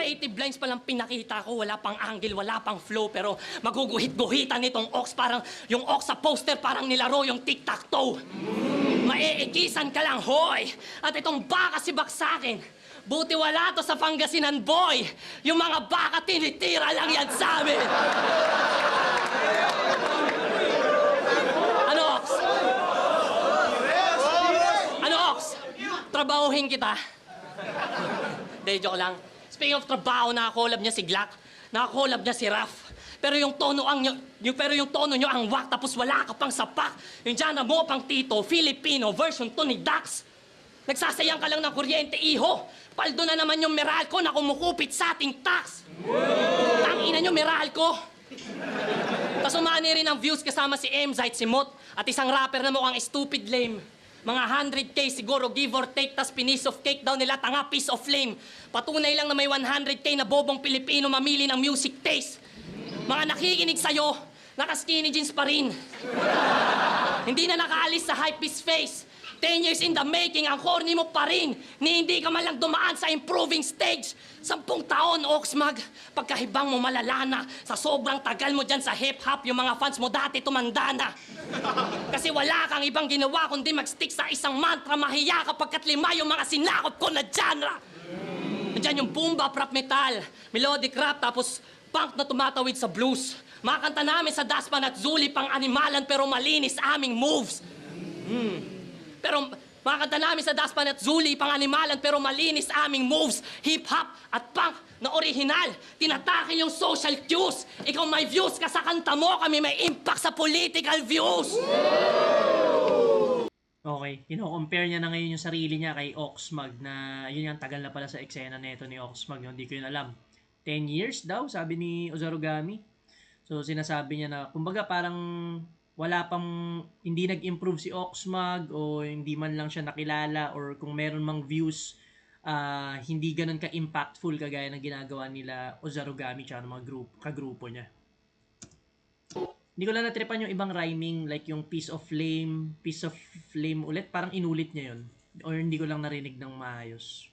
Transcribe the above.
creative lines pa lang pinakita ko. Wala pang angle, wala pang flow. Pero maguguhit-guhitan nitong Ox. Parang yung Ox sa poster, parang nilaro yung tic-tac-toe. Maiikisan ka lang, hoy! At itong baka sibak sa akin. Buti wala to sa Pangasinan, boy! Yung mga baka tinitira lang yan sa amin! Ano, Ox? Ano, Ox? Trabahuhin kita? Hindi, joke lang. Speaking of trabaho, nakakolab niya si Glock. Nakakolab niya si Raf. Pero yung tono nyo ang wak, tapos wala ka pang sapak. Yung genre mo pang Tito, Filipino, version to ni Dax. Nagsasayang ka lang ng kuryente, iho. Paldo na naman yung Meralco na kumukupit sa ating tax. Tangina nyo, Meralco. Tapos umani rin ang views kasama si Emzite, si Mot, at isang rapper na mukhang stupid lame. Mga 100K siguro, give or take, tas piece of cake daw nila, tanga piece of flame. Patunay lang na may 100K na bobong Pilipino mamili ng music taste. Mga nakikinig sa'yo, naka-skinny jeans pa rin. Hindi na nakaalis sa hypebeast face. 10 years in the making, ang corny mo pa rin. Ni hindi ka man lang dumaan sa improving stage. 10 taon, Oxmag, pagkahibang mo malalana. Sa sobrang tagal mo dyan sa hip-hop, yung mga fans mo dati tumanda na. Kasi wala kang ibang ginawa kundi mag-stick sa isang mantra. Mahiya ka pagkat 5 yung mga sinakop ko na genre. Nandiyan yung boom bap, rap metal, melodic rap, tapos punk na tumatawid sa blues. Mga kanta namin sa Daspan at Zuli, pang animalan pero malinis aming moves. Pero mga kanta namin sa Daspan at Zuli, pang animalan pero malinis aming moves. Hip-hop at punk na original. Tinatake yung social cues. Ikaw may views ka sa kanta mo, kami may impact sa political views. Okay, kino-compare niya na ngayon yung sarili niya kay Oxmag na yun yung tagal na pala sa eksena nito ni Oxmag. Hindi ko yun alam. 10 years daw, sabi ni Ozarugami. So sinasabi niya na, kumbaga parang wala pang, hindi nag-improve si Oxmag o hindi man lang siya nakilala or kung meron mang views, hindi ganun ka-impactful kagaya ng ginagawa nila Ozarugami tsaka ng mga kagrupo niya. Hindi ko lang natripan yung ibang rhyming like yung piece of flame ulit, parang inulit niya yun. Or hindi ko lang narinig ng maayos.